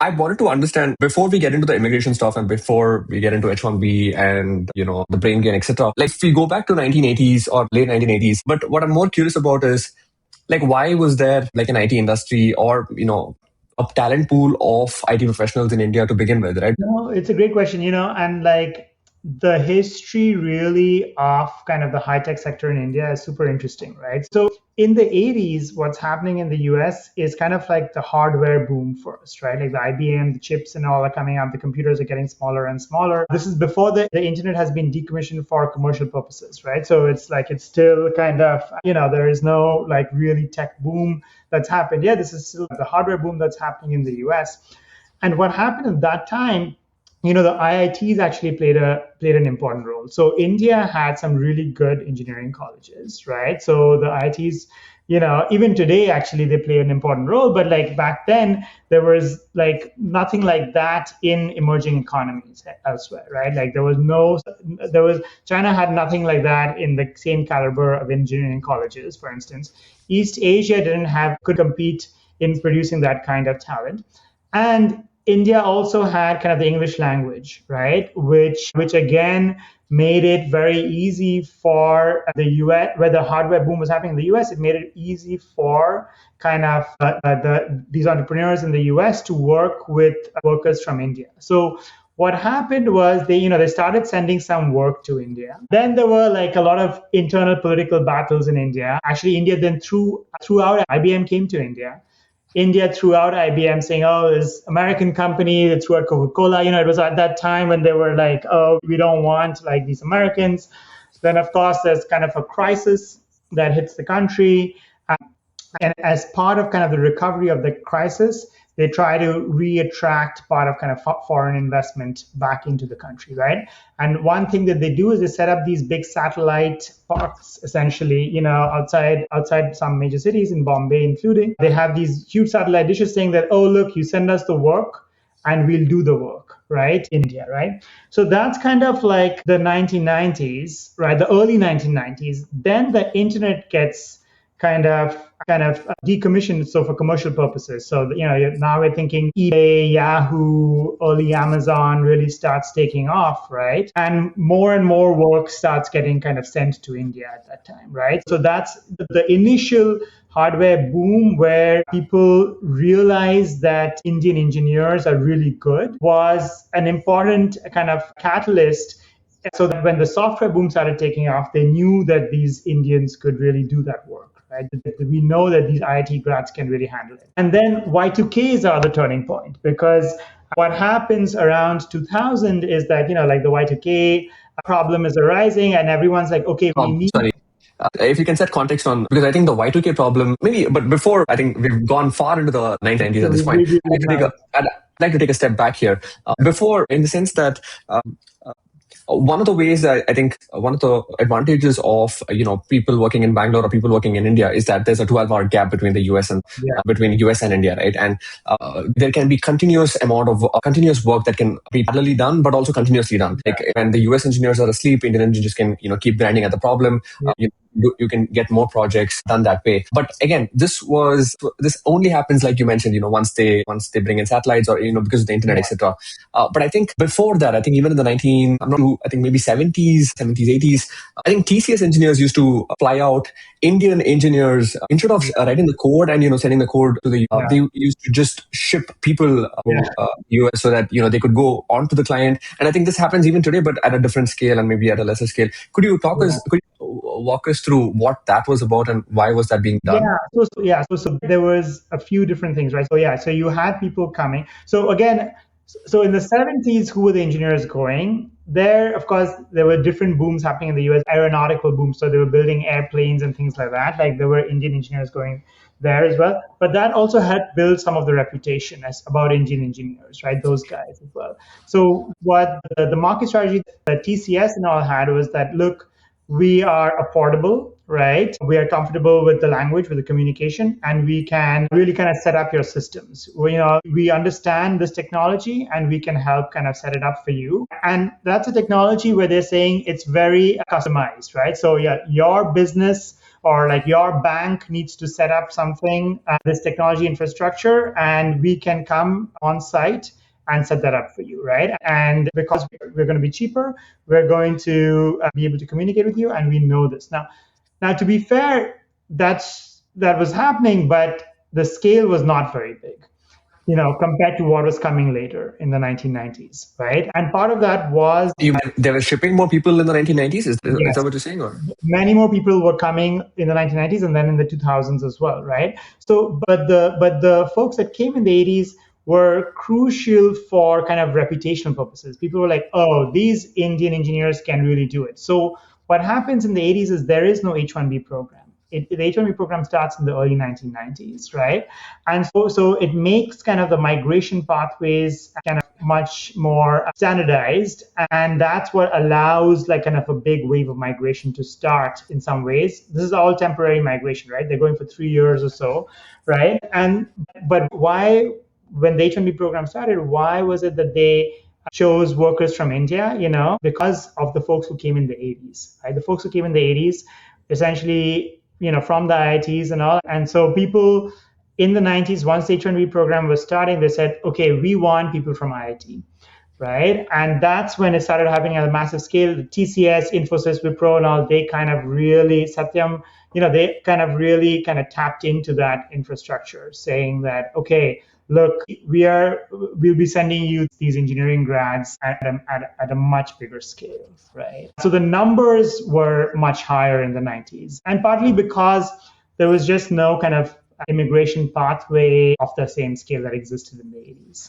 I wanted to understand before we get into the immigration stuff and before we get into H1B and the brain gain, etc. Like if we go back to 1980s or late 1980s, but what I'm more curious about is like why was there like an IT industry or a talent pool of IT professionals in India to begin with, right? No, it's a great question, and like the history really of kind of the high tech sector in India is super interesting, right? So in the 80s, what's happening in the US is kind of like the hardware boom first, right? Like the IBM, the chips and all are coming up, the computers are getting smaller and smaller. This is before the internet has been decommissioned for commercial purposes, right? So it's like it's still kind of, there is no like really tech boom that's happened. Yeah, this is still the hardware boom that's happening in the US. And what happened at that time, the IITs actually played an important role. So India had some really good engineering colleges, right? So the IITs, even today actually they play an important role, but like back then there was like nothing like that in emerging economies elsewhere, right? Like China had nothing like that in the same caliber of engineering colleges, for instance. East Asia could compete in producing that kind of talent. And India also had kind of the English language, right? Which again made it very easy for the US, where the hardware boom was happening in the US. It made it easy for kind of these entrepreneurs in the US to work with workers from India. So what happened was they started sending some work to India. Then there were like a lot of internal political battles in India. Actually, India then throughout IBM came to India. India threw out IBM saying, oh, this American company that threw out Coca-Cola. It was at that time when they were like, oh, we don't want like these Americans. Then, of course, there's kind of a crisis that hits the country. And as part of kind of the recovery of the crisis, they try to re-attract part of kind of foreign investment back into the country, right? And one thing that they do is they set up these big satellite parks, essentially, outside some major cities in Bombay, including. They have these huge satellite dishes saying that, oh, look, you send us the work and we'll do the work, right? India, right? So that's kind of like the 1990s, right? The early 1990s. Then the internet gets kind of decommissioned, so for commercial purposes. So now we're thinking eBay, Yahoo, early Amazon really starts taking off, right? And more work starts getting kind of sent to India at that time, right? So that's the initial hardware boom where people realized that Indian engineers are really good was an important kind of catalyst, so that when the software boom started taking off, they knew that these Indians could really do that work. Right? We know that these IIT grads can really handle it. And then Y2K is the other turning point, because what happens around 2000 is that, like the Y2K problem is arising and everyone's like, okay, we need... Sorry. If you can set context on, because I think the Y2K problem, maybe, but before, I think we've gone far into the 1990s at this point. I'd like to take a step back here. Before, in the sense that one of the ways that I think one of the advantages of people working in Bangalore or people working in India is that there's a 12-hour gap between the US and between US and India, right? And there can be continuous amount of continuous work that can be parallelly done, but also continuously done. Like when the US engineers are asleep, Indian engineers can keep grinding at the problem. You can get more projects done that way. But again, this only happens, like you mentioned, once they bring in satellites or because of the internet, etc. But I think before that, I think even in the I think maybe 70s, 80s, I think TCS engineers used to fly out Indian engineers instead of writing the code and sending the code to the they used to just ship people US so that they could go on to the client. And I think this happens even today, but at a different scale and maybe at a lesser scale. Could you walk us through what that was about and why was that being done? So there was a few different things, right? So you had people coming. So again, so in the 70s, who were the engineers going? There, of course, there were different booms happening in the US, aeronautical booms. So they were building airplanes and things like that. Like there were Indian engineers going there as well. But that also helped build some of the reputation about Indian engineers, right? Those guys as well. So what the market strategy that TCS and all had was that, look, we are affordable, right? We are comfortable with the language, with the communication, and we can really kind of set up your systems. We understand this technology and we can help kind of set it up for you. And that's a technology where they're saying it's very customized, right? So yeah, your business or like your bank needs to set up something, this technology infrastructure, and we can come on site and set that up for you, right? And because we're going to be cheaper, we're going to be able to communicate with you, and we know this. Now, to be fair, that was happening, but the scale was not very big, compared to what was coming later in the 1990s, right? And part of that was They were shipping more people in the 1990s. Is yes, that what you're saying, or? many more people were coming in the 1990s and then in the 2000s as well, right? So, but the folks that came in the 80s were crucial for kind of reputational purposes. People were like, oh, these Indian engineers can really do it. So what happens in the 80s is there is no H-1B program. The H-1B program starts in the early 1990s, right? And so it makes kind of the migration pathways kind of much more standardized, and that's what allows like kind of a big wave of migration to start in some ways. This is all temporary migration, right? They're going for 3 years or so, right? But why, when the H-1B program started, why was it that they chose workers from India? Because of the folks who came in the 80s, right? The folks who came in the 80s, essentially, from the IITs and all. And so people in the 90s, once the H-1B program was starting, they said, okay, we want people from IIT, right? And that's when it started happening at a massive scale. TCS, Infosys, Wipro, and all, they kind of really, Satyam, they kind of really kind of tapped into that infrastructure, saying that, okay, look, we'll be sending you these engineering grads at a much bigger scale, right? So the numbers were much higher in the 90s, and partly because there was just no kind of immigration pathway of the same scale that existed in the 80s.